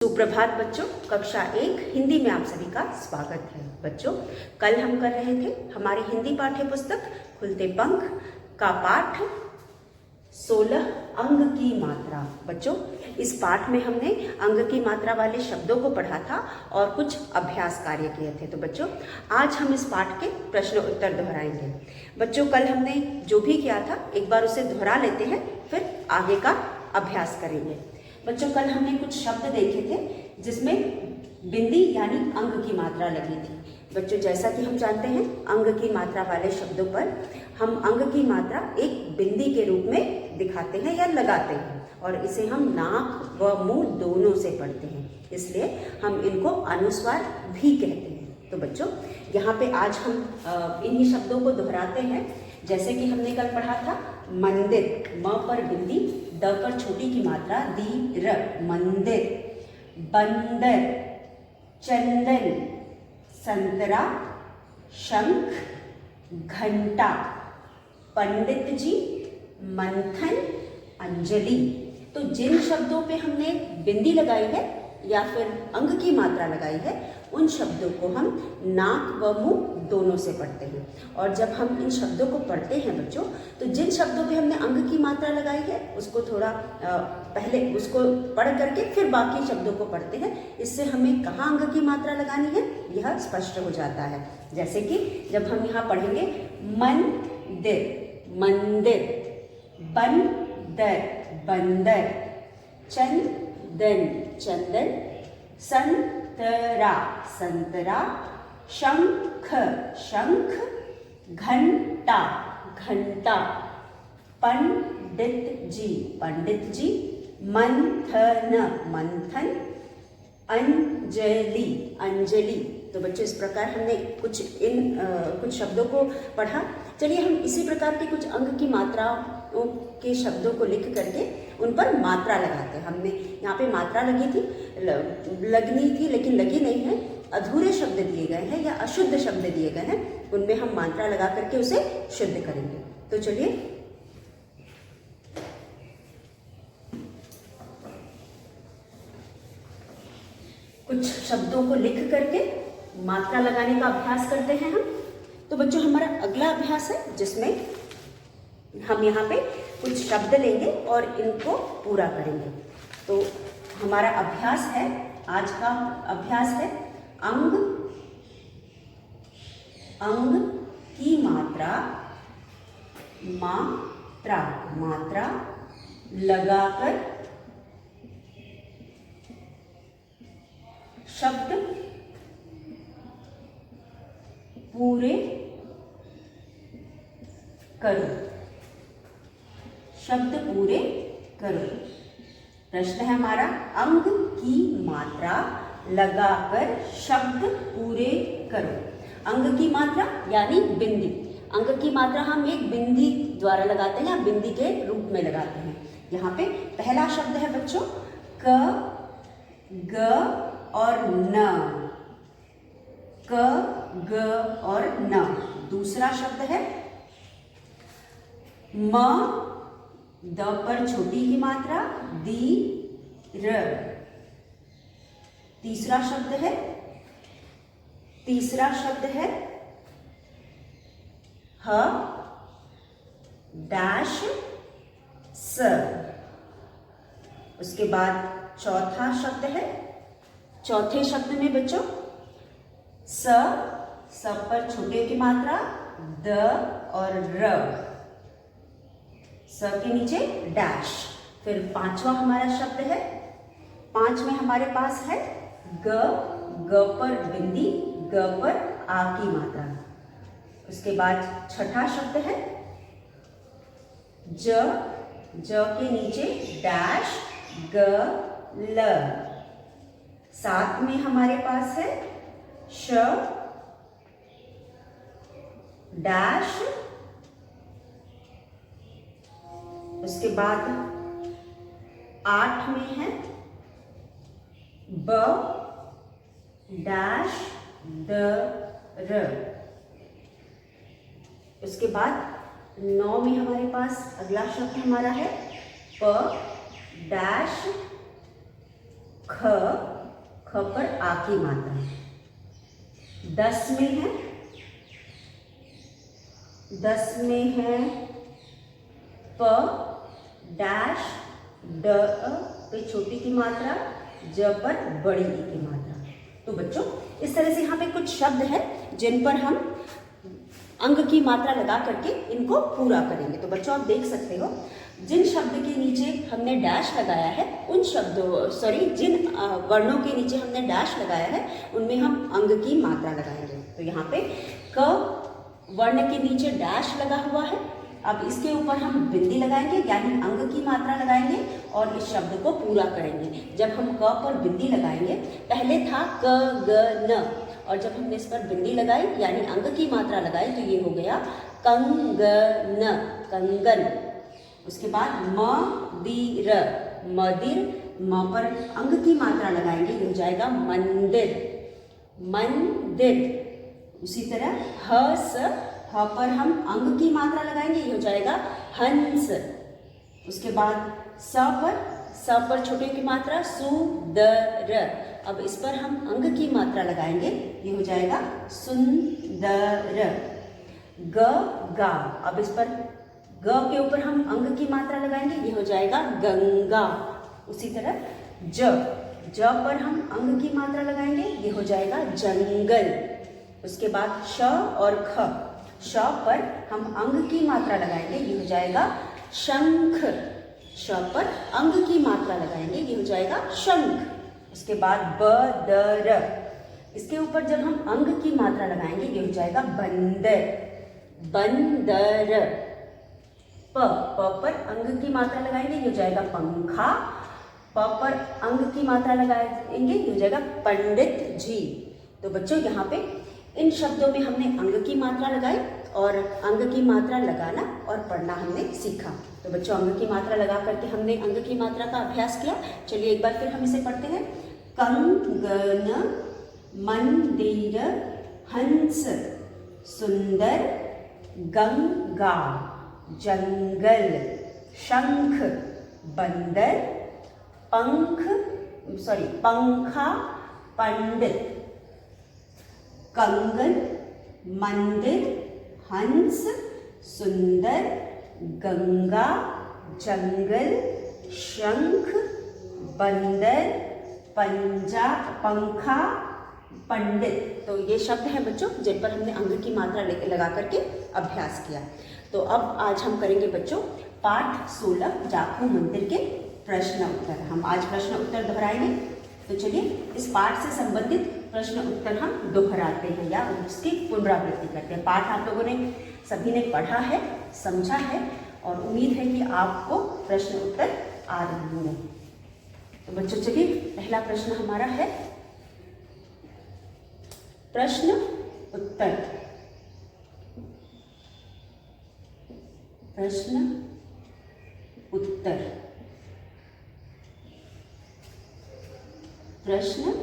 सुप्रभात बच्चों, कक्षा 1 हिंदी में आप सभी का स्वागत है। बच्चों, कल हम कर रहे थे हमारी हिंदी पाठ्य पुस्तक खुलते पंख का पाठ 16 अंग की मात्रा। बच्चों, इस पाठ में हमने अंग की मात्रा वाले शब्दों को पढ़ा था और कुछ अभ्यास कार्य किए थे। तो बच्चों, आज हम इस पाठ के प्रश्न उत्तर दोहराएंगे। बच्चों, कल हमने जो भी किया था एक बार उसे दोहरा लेते हैं, फिर आगे का अभ्यास करेंगे। बच्चों, कल हमने कुछ शब्द देखे थे जिसमें बिंदी यानी अंग की मात्रा लगी थी। बच्चों, जैसा कि हम जानते हैं अंग की मात्रा वाले शब्दों पर हम अंग की मात्रा एक बिंदी के रूप में दिखाते हैं या लगाते हैं और इसे हम नाक व मुंह दोनों से पढ़ते हैं, इसलिए हम इनको अनुस्वार भी कहते हैं। तो बच्चों, यहाँ पे आज हम इन्हीं शब्दों को दोहराते हैं। जैसे कि हमने कल पढ़ा था मंदिर, म पर बिंदी, द पर छोटी की मात्रा, दी र, मंदिर। बंदर, चंदन, संतरा, शंख, घंटा। पंडित जी, मंथन, अंजलि। तो जिन शब्दों पे हमने बिंदी लगाई है या फिर अंग की मात्रा लगाई है उन शब्दों को हम नाक व मुंह दोनों से पढ़ते हैं। और जब हम इन शब्दों को पढ़ते हैं बच्चों, तो जिन शब्दों पे हमने अंग की मात्रा लगाई है उसको थोड़ा पहले उसको पढ़ करके फिर बाकी शब्दों को पढ़ते हैं। इससे हमें कहाँ अंग की मात्रा लगानी है यह स्पष्ट हो जाता है। जैसे कि जब हम यहाँ पढ़ेंगे मंदिर, मंदिर। बंदर, बंदर। चंदन, चंदन। संतरा, संतरा। शंख, शंख। घंटा, घंटा। पंडित जी, पंडित जी। मंथन, मंथन। अंजलि, अंजलि। तो बच्चों, इस प्रकार हमने कुछ शब्दों को पढ़ा। चलिए हम इसी प्रकार के कुछ अंग की मात्राओं के शब्दों को लिख करके उन पर मात्रा लगाते हैं। हमने यहाँ पे मात्रा लगनी थी लेकिन लगी नहीं है। अधूरे शब्द दिए गए हैं या अशुद्ध शब्द दिए गए हैं, उनमें हम मात्रा लगा करके उसे शुद्ध करेंगे। तो चलिए कुछ शब्दों को लिख करके मात्रा लगाने का अभ्यास करते हैं हम। तो बच्चों, हमारा अगला अभ्यास है जिसमें हम यहाँ पे कुछ शब्द लेंगे और इनको पूरा करेंगे। तो हमारा अभ्यास है, आज का अभ्यास है अंग, अंग की मात्रा, मात्रा, मात्रा लगाकर शब्द पूरे करो, शब्द पूरे करो। प्रश्न है हमारा अंग की मात्रा लगाकर शब्द पूरे करो। अंग की मात्रा यानी बिंदी। अंग की मात्रा हम एक बिंदी द्वारा लगाते हैं या बिंदी के रूप में लगाते हैं। यहाँ पे पहला शब्द है बच्चों क, ग और न। क, ग और न। दूसरा शब्द है म, द पर छोटी की मात्रा, दी र। तीसरा शब्द है ह डैश स। उसके बाद चौथा शब्द है, चौथे शब्द में बच्चों स पर छोटे की मात्रा, द और र। स के नीचे डैश। फिर पांचवा हमारा शब्द है, 5 में हमारे पास है ग, ग पर बिंदी, ग पर आ की मात्रा। उसके बाद छठा शब्द है ज, ज के नीचे डैश, ग, ल। 7 में हमारे पास है श डैश। उसके बाद 8 में है ब डैश, द, र। उसके बाद 9 में हमारे पास अगला शब्द हमारा है प डैश ख, ख पर आ की मात्रा 10 में है, 10 में है प डैश ड पे छोटी की मात्रा, ज पर बड़ी ई की मात्रा। तो बच्चों इस तरह से यहाँ पे कुछ शब्द है जिन पर हम अंग की मात्रा लगा करके इनको पूरा करेंगे। तो बच्चों आप देख सकते हो जिन शब्द के नीचे हमने डैश लगाया है उन शब्दों जिन वर्णों के नीचे हमने डैश लगाया है उनमें हम अंग की मात्रा लगाएंगे। तो यहाँ पे क वर्ण के नीचे डैश लगा हुआ है, अब इसके ऊपर हम बिंदी लगाएंगे यानी अंग की मात्रा लगाएंगे और इस शब्द को पूरा करेंगे। जब हम क पर बिंदी लगाएंगे, पहले था क ग न, और जब हमने इस पर बिंदी लगाई यानी अंग की मात्रा लगाई तो ये हो गया कंगन, कंगन। उसके बाद मदिर, मदिर, म पर अंग की मात्रा लगाएंगे, ये हो जाएगा मंदिर, मंदिर। उसी तरह हस, ह पर हम अंग की मात्रा लगाएंगे, ये हो जाएगा हंस। उसके बाद स पर छोटे की मात्रा सुंदर, अब इस पर हम अंग की मात्रा लगाएंगे, ये हो जाएगा सुंदर। ग गा, अब इस पर ग के ऊपर हम अंग की मात्रा लगाएंगे, ये हो जाएगा गंगा। उसी तरह ज पर हम अंग की मात्रा लगाएंगे, ये हो जाएगा जंगल। उसके बाद श और ख, श पर हम अंग की मात्रा लगाएंगे, ये हो जाएगा शंख। श पर अंग की मात्रा लगाएंगे, ये हो जाएगा शंख। उसके बाद ब द र, इसके ऊपर जब हम अंग की मात्रा लगाएंगे, ये हो जाएगा बंदर, बंदर। प पर अंग की मात्रा लगाएंगे, ये हो जाएगा पंखा। प पर अंग की मात्रा लगाएंगे, ये हो जाएगा पंडित जी। तो बच्चों यहाँ पे इन शब्दों में हमने अंग की मात्रा लगाई और अंग की मात्रा लगाना और पढ़ना हमने सीखा। तो बच्चों अंग की मात्रा लगा करके हमने अंग की मात्रा का अभ्यास किया। चलिए एक बार फिर हम इसे पढ़ते हैं। कंगन, मंदिर, हंस, सुंदर, गंगा, जंगल, शंख, बंदर, पंखा, पंडित। कंगन, मंदिर, हंस, सुंदर, गंगा, जंगल, शंख, बंदर, पंखा, पंडित। तो ये शब्द हैं बच्चों जिन पर हमने अंग की मात्रा लगा करके अभ्यास किया। तो अब आज हम करेंगे बच्चों पाठ 16 जाखू मंदिर के प्रश्न उत्तर। हम आज प्रश्न उत्तर दोहराएंगे। तो चलिए इस पाठ से संबंधित प्रश्न उत्तर हम दोहराते हैं या उसकी पुनरावृत्ति करते हैं। पाठ आप लोगों ने सभी ने पढ़ा है, समझा है और उम्मीद है कि आपको प्रश्न उत्तर आ रहे होंगे। तो बच्चों चलिए पहला प्रश्न हमारा है प्रश्न उत्तर। प्रश्न उत्तर। प्रश्न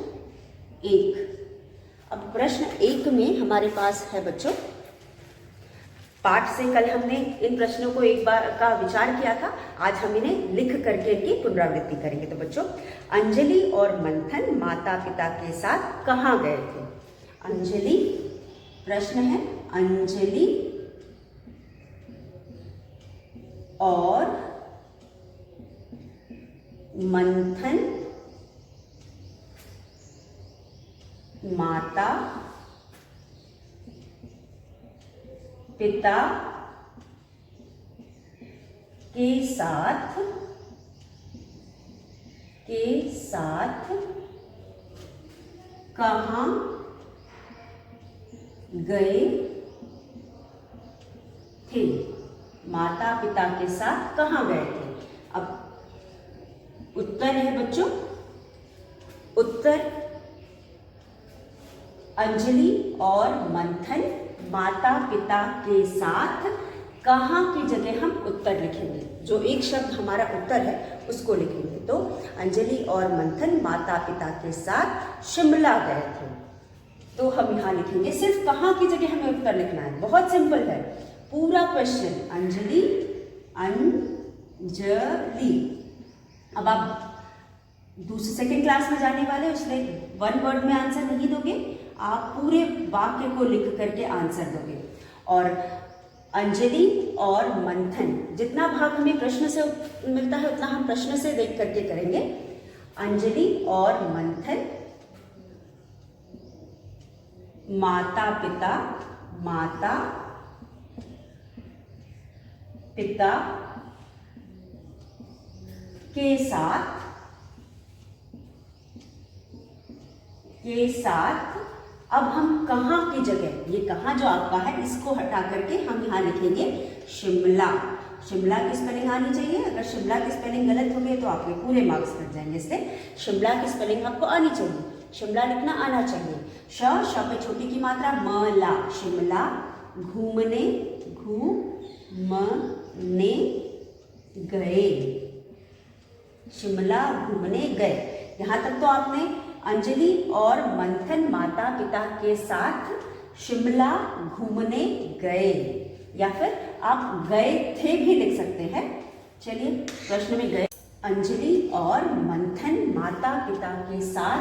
1। अब प्रश्न 1 में हमारे पास है बच्चों, पाठ से कल हमने इन प्रश्नों को एक बार का विचार किया था, आज हम इन्हें लिख करके इनकी पुनरावृत्ति करेंगे। तो बच्चों अंजलि और मंथन माता पिता के साथ कहाँ गए थे? अंजलि, प्रश्न है अंजलि और मंथन माता पिता के साथ कहाँ गए थे? माता पिता के साथ कहाँ गए थे? अब उत्तर है बच्चों, उत्तर अंजलि और मंथन माता पिता के साथ कहाँ की जगह हम उत्तर लिखेंगे। जो एक शब्द हमारा उत्तर है उसको लिखेंगे। तो अंजलि और मंथन माता पिता के साथ शिमला गए थे। तो हम यहाँ लिखेंगे, सिर्फ कहाँ की जगह हमें उत्तर लिखना है। बहुत सिंपल है, पूरा क्वेश्चन अंजलि। अब आप दूसरे सेकेंड क्लास में जाने वाले उसमें वन वर्ड में आंसर नहीं दोगे, आप पूरे वाक्य को लिख करके आंसर दोगे। और अंजलि और मंथन, जितना भाग हमें प्रश्न से मिलता है उतना हम प्रश्न से देख करके करेंगे। अंजलि और मंथन, माता पिता, माता पिता के साथ अब हम कहाँ की जगह, ये कहाँ जो आपका है इसको हटा करके हम यहाँ लिखेंगे शिमला। शिमला की स्पेलिंग आनी चाहिए, अगर शिमला की स्पेलिंग गलत हो गई तो आपके पूरे मार्क्स कट जाएंगे। इसलिए शिमला की स्पेलिंग आपको आनी चाहिए, शिमला लिखना आना चाहिए। श पे छोटी की मात्रा, म ला, शिमला। घूमने, घूमने गए, शिमला घूमने गए। यहाँ तक तो आपने अंजलि और मंथन माता पिता के साथ शिमला घूमने गए, या फिर आप गए थे भी लिख सकते हैं। चलिए प्रश्न में गए। अंजलि और मंथन माता पिता के साथ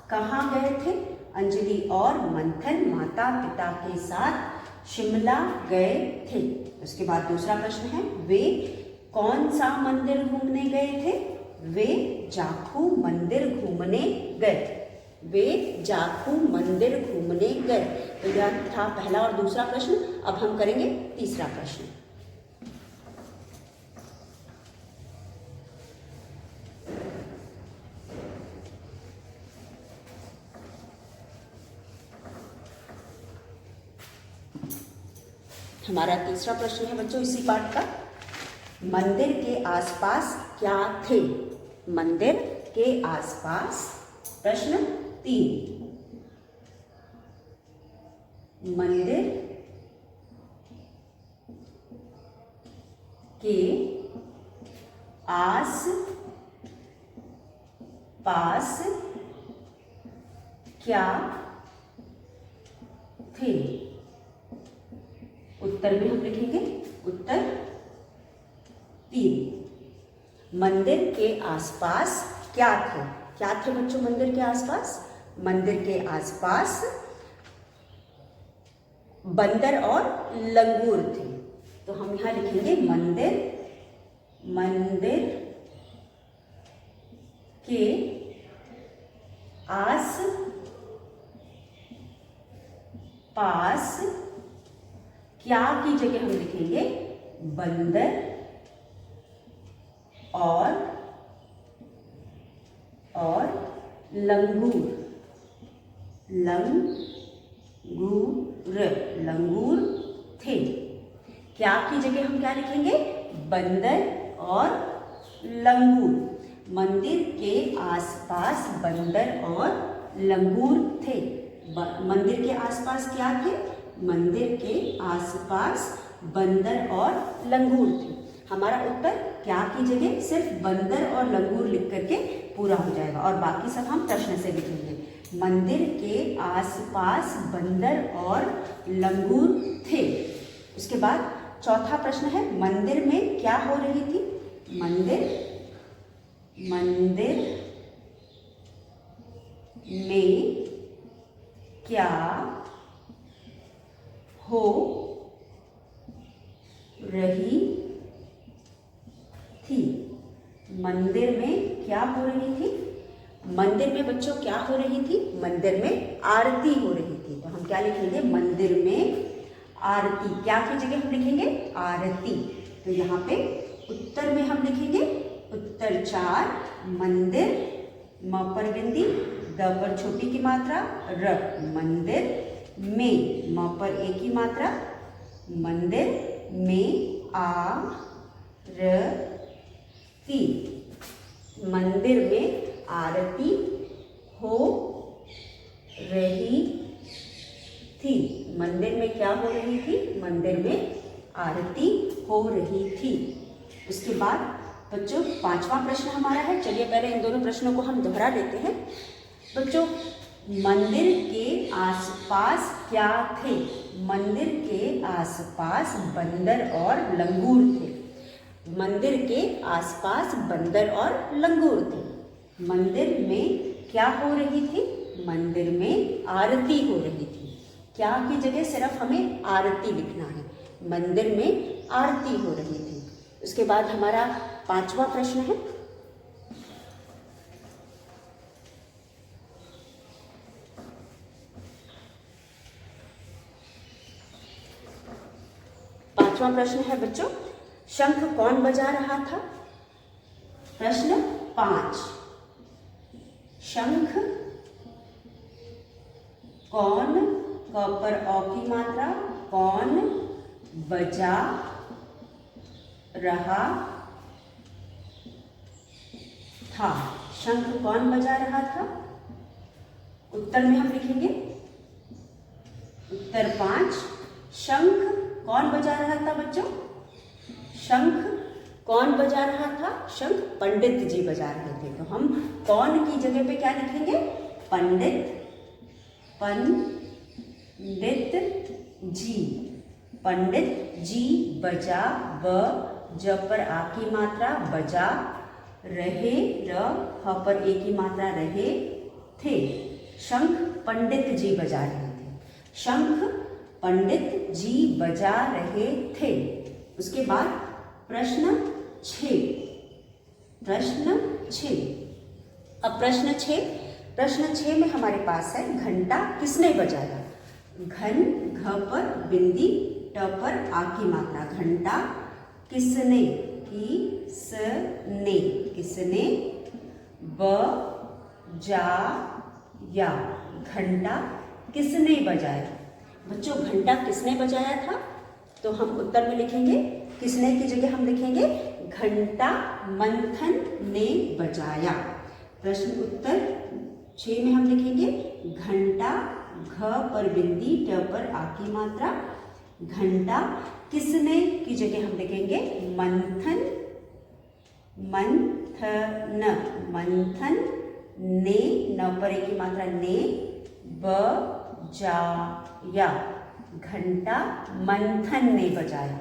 कहाँ गए थे? अंजलि और मंथन माता पिता के साथ शिमला गए थे। उसके बाद दूसरा प्रश्न है, वे कौन सा मंदिर घूमने गए थे? वे जाखू मंदिर घूमने गए, वे जाखू मंदिर घूमने गए। तो यह था पहला और दूसरा प्रश्न। अब हम करेंगे तीसरा प्रश्न। हमारा तीसरा प्रश्न है बच्चों इसी पाठ का, मंदिर के आसपास क्या थे? मंदिर के आसपास, प्रश्न 3, मंदिर के आस पास क्या थे? उत्तर में हम लिखेंगे उत्तर 3, मंदिर के आसपास क्या थे? क्या थे बच्चों मंदिर के आसपास? मंदिर के आसपास बंदर और लंगूर थे। तो हम यहां लिखेंगे मंदिर, मंदिर के आस पास क्या की जगह हम लिखेंगे बंदर और लंगूर, लंगूर थे। क्या की जगह हम क्या लिखेंगे? बंदर और लंगूर। मंदिर के आसपास बंदर और लंगूर थे। मंदिर के आसपास क्या थे? मंदिर के आसपास बंदर और लंगूर थे। हमारा उत्तर क्या की जगह सिर्फ बंदर और लंगूर लिख करके पूरा हो जाएगा, और बाकी सब हम प्रश्न से लिखेंगे। मंदिर के आसपास बंदर और लंगूर थे। उसके बाद चौथा प्रश्न है, मंदिर में क्या हो रही थी? मंदिर में क्या हो रही थी? मंदिर में क्या हो रही थी? मंदिर में बच्चों क्या हो रही थी? मंदिर में आरती हो रही थी। तो हम क्या लिखेंगे? मंदिर में आरती। क्या की जगह हम लिखेंगे? आरती। तो यहाँ पे उत्तर में हम लिखेंगे उत्तर 4, मंदिर, म पर बिंदी, द पर छोटी की मात्रा, र, मंदिर में, म पर एक की मात्रा, मंदिर में आरती, मंदिर में आरती हो रही थी। मंदिर में क्या हो रही थी? मंदिर में आरती हो रही थी। उसके बाद बच्चों पांचवा प्रश्न हमारा है। चलिए पहले इन दोनों प्रश्नों को हम दोहरा लेते हैं। बच्चों मंदिर के आसपास क्या थे? मंदिर के आसपास बंदर और लंगूर थे। मंदिर के आसपास बंदर और लंगूर थे। मंदिर में क्या हो रही थी? मंदिर में आरती हो रही थी। क्या की जगह सिर्फ हमें आरती लिखना है। मंदिर में आरती हो रही थी। उसके बाद हमारा 5वां प्रश्न है, पांचवा प्रश्न है बच्चों, शंख कौन बजा रहा था? प्रश्न 5, शंख कौन, क पर औ की मात्रा, कौन बजा रहा था? शंख कौन बजा रहा था? उत्तर में हम लिखेंगे उत्तर 5, शंख कौन बजा रहा था बच्चों? शंख कौन बजा रहा था? शंख पंडित जी बजा रहे थे। तो हम कौन की जगह पे क्या लिखेंगे? पंडित, पंडित जी, पंडित जी बजा, ब ज पर आ की मात्रा, बजा रहे, र ह पर ए की मात्रा, रहे थे। शंख पंडित जी बजा रहे थे। शंख पंडित जी बजा रहे थे। उसके बाद प्रश्न 6, प्रश्न 6। अब प्रश्न 6 में हमारे पास है, घंटा किसने बजाया? घन, घ पर बिंदी, ट पर आ की मात्रा, घंटा किसने, किसने, किसने बजाया, घंटा किसने बजाया? बच्चों घंटा किसने बजाया था? तो हम उत्तर में लिखेंगे, किसने की जगह हम लिखेंगे घंटा मंथन ने बजाया। प्रश्न उत्तर 6 में हम लिखेंगे घंटा, घ पर बिंदी, ट पर आ की मात्रा, घंटा किसने की जगह हम लिखेंगे मंथन, मंथन, मंथन ने, न पर ए की मात्रा, ने बजाया, घंटा मंथन ने बजाया।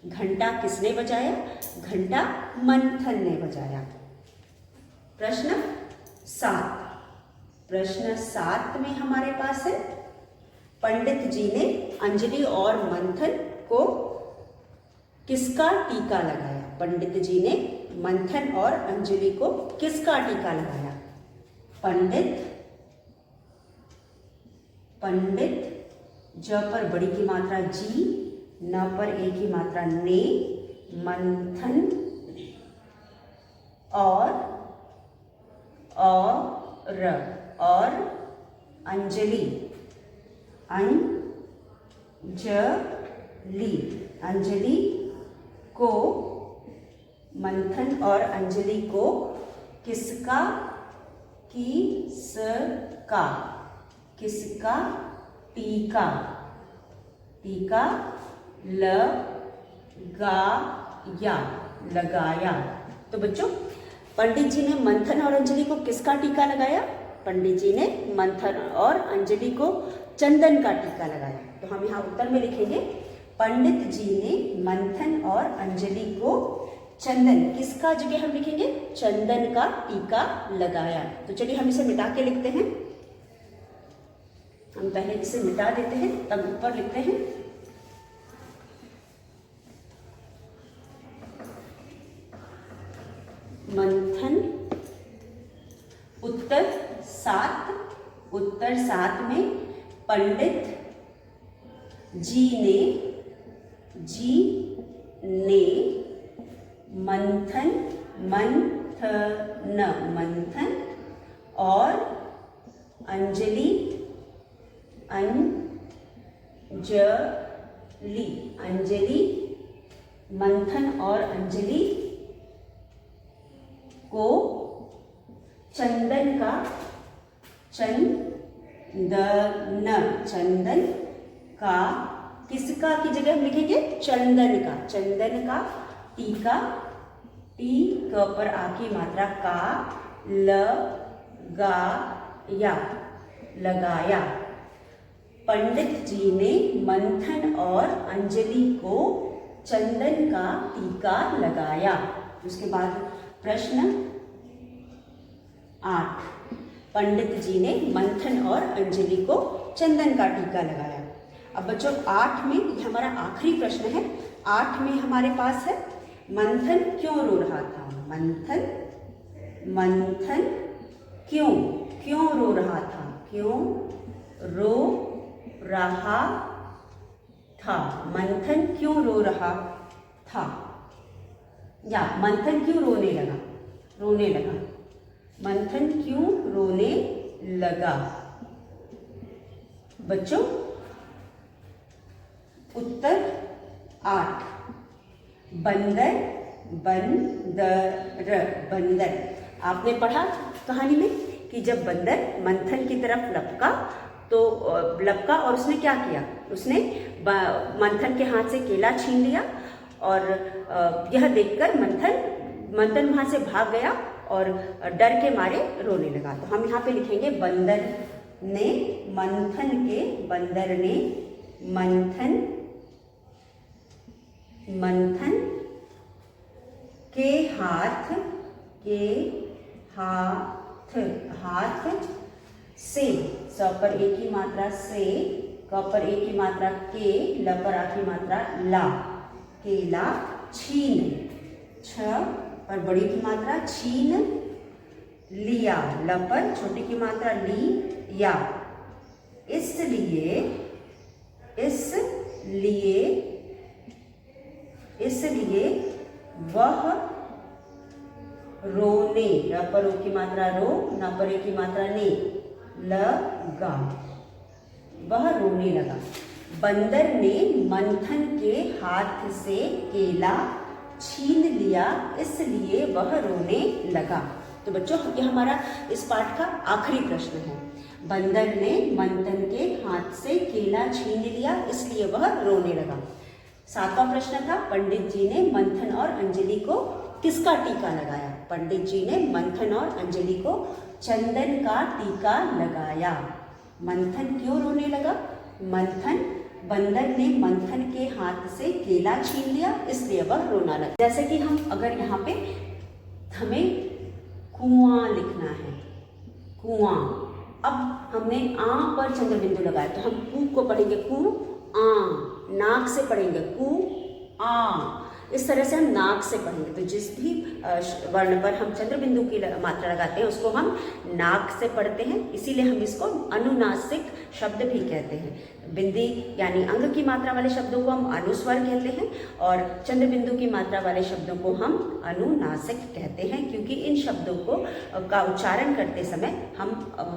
घंटा किसने बजाया? घंटा मंथन ने बजाया। प्रश्न 7, प्रश्न 7 में हमारे पास है, पंडित जी ने अंजलि और मंथन को किसका टीका लगाया? पंडित जी ने मंथन और अंजलि को किसका टीका लगाया? पंडित, पंडित ज पर बड़ी की मात्रा जी, न पर ए की मात्रा ने, मंथन और अंजलि, अंजलि को, मंथन और अंजलि को किसका, किसका टीका, टीका लगाया। तो बच्चों पंडित जी ने मंथन और अंजलि को किसका टीका लगाया? पंडित जी ने मंथन और अंजलि को चंदन का टीका लगाया। तो हम यहाँ उत्तर में लिखेंगे, पंडित जी ने मंथन और अंजलि को चंदन, किसका जगह हम लिखेंगे चंदन का टीका लगाया। तो चलिए हम इसे मिटा के लिखते हैं। हम पहले इसे मिटा देते हैं, तब ऊपर लिखते हैं। मंथन, उत्तर 7 में पंडित जी ने मंथन, मंथन और अंजलि, मंथन और अंजलि को चंदन का, किसका की जगह हम लिखेंगे चंदन का टीका, टी क पर आ की मात्रा, का लगाया। पंडित जी ने मंथन और अंजलि को चंदन का टीका लगाया। उसके बाद प्रश्न 8। पंडित जी ने मंथन और अंजलि को चंदन का टीका लगाया। अब बच्चों 8 में, ये हमारा आखिरी प्रश्न है, 8 में हमारे पास है मंथन क्यों रो रहा था। मंथन क्यों रो रहा था, क्यों रो रहा था, मंथन क्यों रो रहा था, या मंथन क्यों रोने लगा, मंथन क्यों रोने लगा। बच्चों उत्तर 8, बंदर। आपने पढ़ा कहानी में कि जब बंदर मंथन की तरफ लपका और उसने क्या किया, उसने मंथन के हाथ से केला छीन लिया और यह देखकर मंथन वहां से भाग गया और डर के मारे रोने लगा। तो हम यहाँ पे लिखेंगे बंदर ने मंथन के हाथ से, स पर एक की मात्रा से, क पर एक की मात्रा के, ल पर आ की मात्रा ला, केला छीन, छ पर बड़ी की मात्रा छीन लिया, ल पर छोटी की मात्रा ली या, इसलिए वह रोने, र पर ओ की मात्रा रो, न पर ए की मात्रा ने, लगा, वह रोने लगा। बंदर ने मंथन के हाथ से केला छीन लिया, इसलिए वह रोने लगा। तो बच्चों ये हमारा इस पाठ का आखिरी प्रश्न है। बंदर ने मंथन के हाथ से केला छीन लिया, इसलिए वह रोने लगा। 7वां प्रश्न था, पंडित जी ने मंथन और अंजलि को किसका टीका लगाया। पंडित जी ने मंथन और अंजलि को चंदन का टीका लगाया। मंथन क्यों रोने लगा, बंदर ने मंथन के हाथ से केला छीन लिया, इसलिए वह रोना लगा। जैसे कि हम अगर यहाँ पे हमें कुआं लिखना है, कुआं, अब हमने आ पर चंद्र बिंदु लगाया तो हम कू को पढ़ेंगे कू आ, नाक से पढ़ेंगे कू आ, इस तरह से हम नाक से पढ़ेंगे। तो जिस भी वर्ण पर हम चंद्र बिंदु की मात्रा लगाते हैं उसको हम नाक से पढ़ते हैं, इसीलिए हम इसको अनुनासिक शब्द भी कहते हैं। बिंदी यानी अंग की मात्रा वाले शब्दों को हम अनुस्वर कहते हैं और चंद्र बिंदु की मात्रा वाले शब्दों को हम अनुनासिक कहते हैं, क्योंकि इन शब्दों का उच्चारण करते समय हम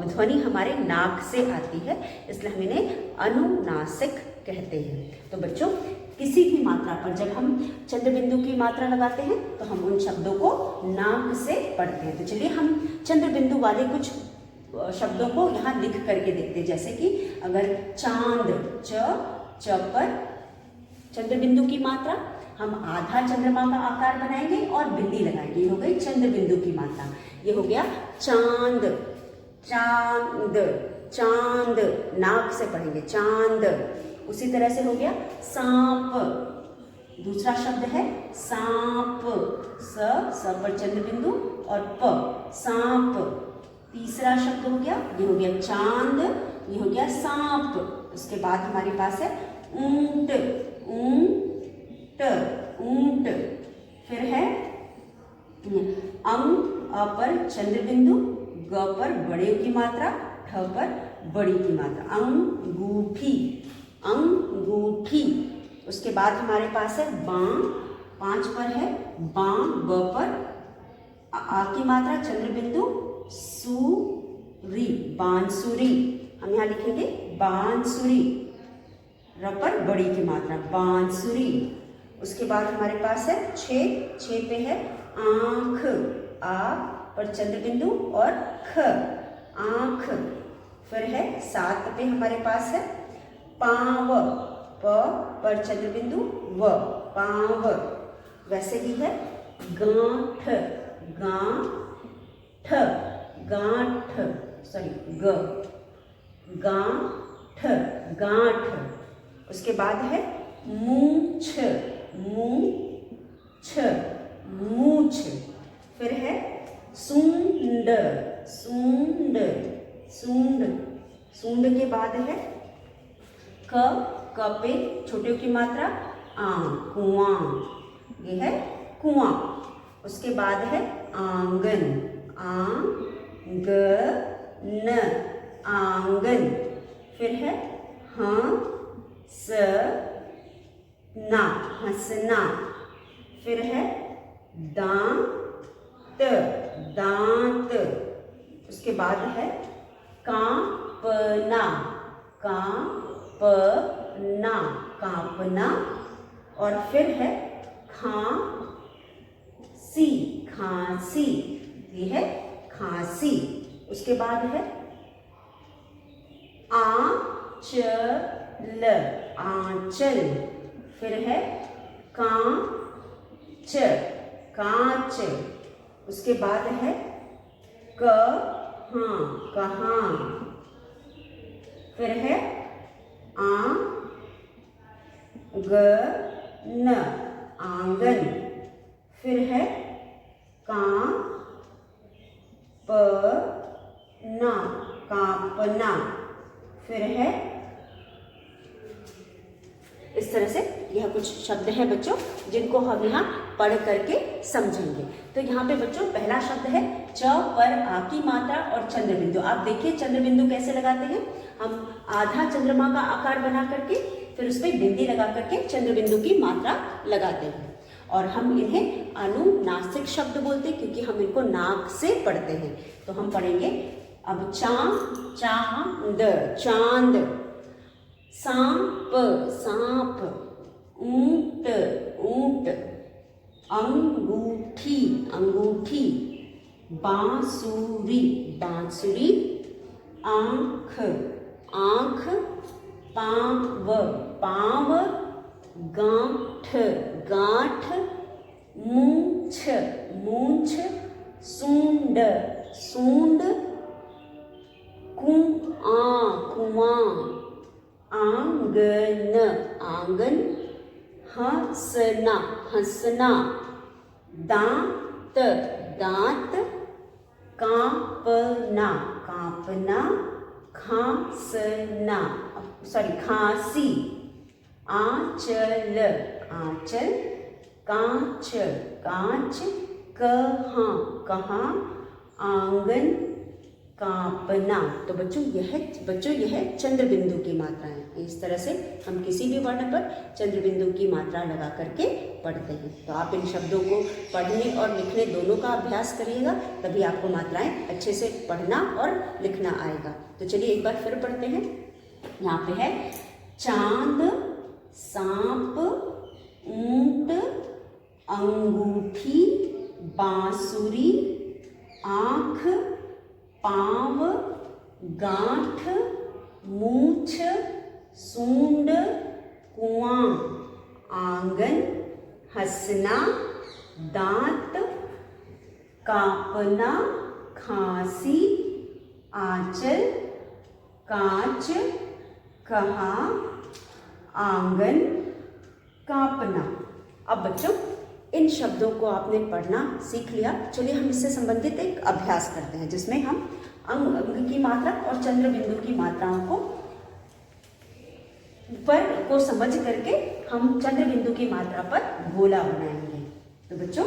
ध्वनि हमारे नाक से आती है, इसलिए हम इन्हें अनुनासिक कहते हैं। तो बच्चों किसी भी मात्रा पर जब हम चंद्र बिंदु की मात्रा लगाते हैं तो हम उन शब्दों को नाक से पढ़ते हैं। तो चलिए हम चंद्र बिंदु वाले कुछ शब्दों को यहाँ लिख करके देखते हैं। जैसे कि अगर चांद, च पर चंद्र बिंदु की मात्रा, हम आधा चंद्रमा का आकार बनाएंगे और बिंदी लगाएंगे, ये हो गई चंद्र बिंदु की मात्रा। ये हो गया चांद, चांद नाक से पढ़ेंगे चांद। उसी तरह से हो गया सांप, दूसरा शब्द है सांप, स पर चंद्र बिंदु और प, सांप। तीसरा शब्द हो गया, ये हो गया चांद, ये हो गया सांप। उसके बाद हमारे पास है ऊंट, ऊंट। फिर है अ पर चंद्र बिंदु, ग पर बड़े की मात्रा, ठ पर बड़ी की मात्रा, अंगूठी। उसके बाद हमारे पास है बां, 5 पर है बां, ब पर आ की मात्रा चंद्र बिंदु, सूरी, बांसुरी। हम यहाँ लिखेंगे बांसुरी, र पर बड़ी की मात्रा बांसुरी। उसके बाद हमारे पास है 6 पे है आंख, आ पर चंद्र बिंदु और ख, आंख। फिर है 7 पे हमारे पास है पांव, प पर चंद्र बिंदु व, पांव। वैसे ही है गांठ, गांठ। उसके बाद है मूंछ, मूंछ। फिर है सूंड, सूंड, सूंड, सूंड के बाद है क, क पे छोटे की मात्रा आ, कुआं, ये है कुआं। उसके बाद है आंगन, आंगन, आंगन। फिर है हंसना, हंसना। फिर है दांत, दांत। उसके बाद है कांपना, कांपना, कांपना। और फिर है खांसी, खांसी, ये है खांसी। उसके बाद है आंचल, आंचल। फिर है कांच, कांच। उसके बाद है कहाँ, कहाँ। फिर है आंगन, आंगन। फिर है कांपना, कांपना। फिर है इस तरह से यह कुछ शब्द हैं बच्चों जिनको हम यहाँ पढ़ करके समझेंगे। तो यहाँ पे बच्चों पहला शब्द है च पर आ की मात्रा और चंद्र बिंदु। आप देखिए चंद्र बिंदु कैसे लगाते हैं, हम आधा चंद्रमा का आकार बना करके फिर उस पर बिंदी लगा करके चंद्र बिंदु की मात्रा लगाते हैं। और हम इन्हें अनुनासिक शब्द बोलते हैं क्योंकि हम इनको नाक से पढ़ते हैं। तो हम पढ़ेंगे अब चांद, चांद। सांप, सांप। ऊंट, ऊंट। अंगूठी, अंगूठी। बांसुरी, बांसुरी। आंख, आंख। पांव, पांव। गांठ, गांठ। मूंछ, मूंछ। सूंड, सूंड। कुआं, कुआं। आंगन, आंगन। हंसना, हंसना। दांत, दांत। कांपना, कांपना। खांसना, खांसी। आंचल, आंचल। कांच, कांच। कहाँ, कहाँ। आंगन, कांपना। तो बच्चों यह चंद्र बिंदु की मात्राएं। इस तरह से हम किसी भी वर्ण पर चंद्र बिंदु की मात्रा लगा करके पढ़ते हैं। तो आप इन शब्दों को पढ़ने और लिखने दोनों का अभ्यास करिएगा, तभी आपको मात्राएं अच्छे से पढ़ना और लिखना आएगा। तो चलिए एक बार फिर पढ़ते हैं। यहाँ पे है चांद, सांप, ऊंट, अंगूठी, बांसुरी, आंख, पांव, गांठ, मूंछ, सूंड, कुआं, आंगन, हंसना, दांत, कांपना, खांसी, आंचल, कांच, कहाँ, आंगन, कांपना। अब बच्चों इन शब्दों को आपने पढ़ना सीख लिया। चलिए हम इससे संबंधित एक अभ्यास करते हैं जिसमें हम अंग अंग की मात्रा और चंद्र बिंदु की मात्राओं को समझ करके हम चंद्र बिंदु की मात्रा पर गोला बनाएंगे। तो बच्चों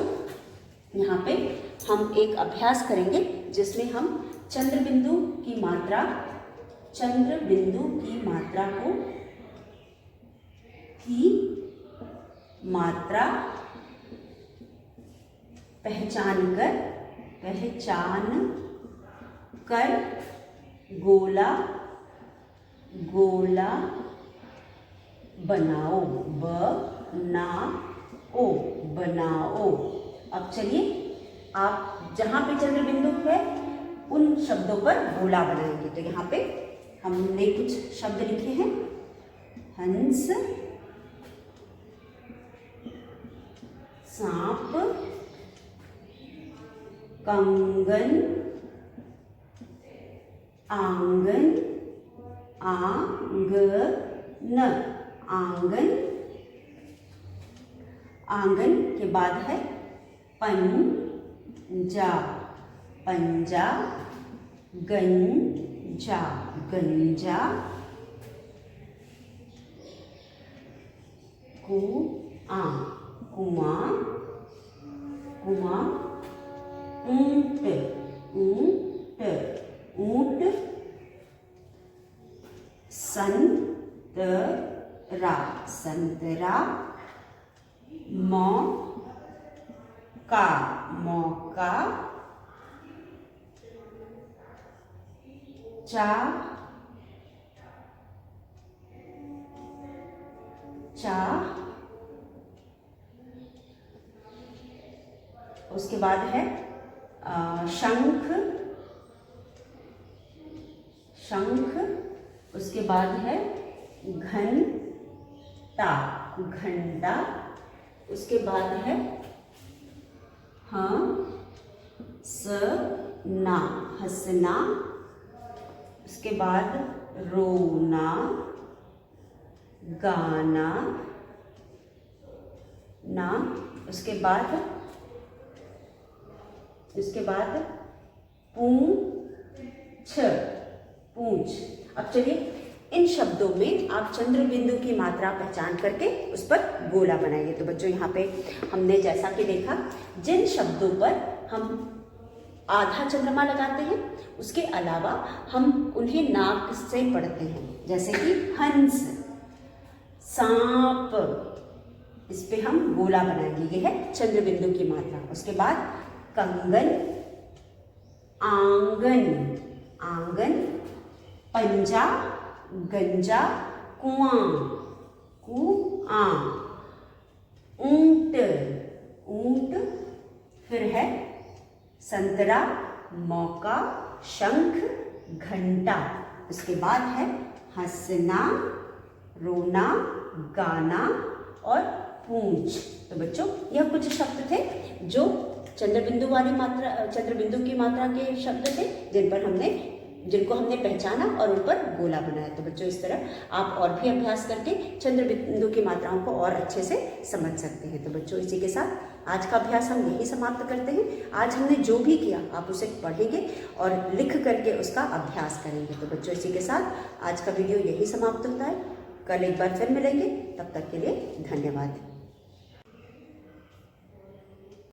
यहाँ पे हम एक अभ्यास करेंगे जिसमें हम चंद्र बिंदु की मात्रा पहचान कर गोला बनाओ, बनाओ। अब चलिए आप जहाँ पे चंद्र बिंदु है उन शब्दों पर गोला बनाएंगे। तो यहाँ पे हमने कुछ शब्द लिखे हैं। हंस, सांप, कंगन, आंगन, आंगन। आंगन के बाद है पंजा, गंजा, गंजा, कुआं, कुआं, कुआं, ऊंट, ऊंट, ऊंट, संतरा, संतरा, मौका, मौका, चाह, चाह, उसके बाद है शंख, शंख, उसके बाद है घंटा, घंटा, उसके बाद है हंसना, हंसना, उसके बाद रोना, गाना, ना, उसके बाद पूंछ, पूंछ। अब चलिए इन शब्दों में आप चंद्र बिंदु की मात्रा पहचान करके उस पर गोला बनाइए। तो बच्चों यहाँ पे हमने जैसा कि देखा, जिन शब्दों पर हम आधा चंद्रमा लगाते हैं उसके अलावा हम उन्हें नाक से पढ़ते हैं, जैसे कि हंस, सांप, इस पे हम गोला बनाएंगे। ये है चंद्र बिंदु की मात्रा। उसके बाद कंगन, आंगन, आंगन, पंजा, गंजा, कुआं, कुआं, ऊंट, ऊंट, फिर है संतरा, मौका, शंख, घंटा, उसके बाद है हंसना, रोना, गाना और पूंछ। तो बच्चों यह कुछ शब्द थे जो चंद्र बिंदु की मात्रा के शब्द थे जिनको हमने पहचाना और उन पर गोला बनाया। तो बच्चों इस तरह आप और भी अभ्यास करके चंद्र बिंदु की मात्राओं को और अच्छे से समझ सकते हैं। तो बच्चों इसी के साथ आज का अभ्यास हम यही समाप्त करते हैं। आज हमने जो भी किया आप उसे पढ़ेंगे और लिख करके उसका अभ्यास करेंगे। तो बच्चों इसी के साथ आज का वीडियो यही समाप्त होता है। कल एक बार फिर मिलेंगे, तब तक के लिए धन्यवाद।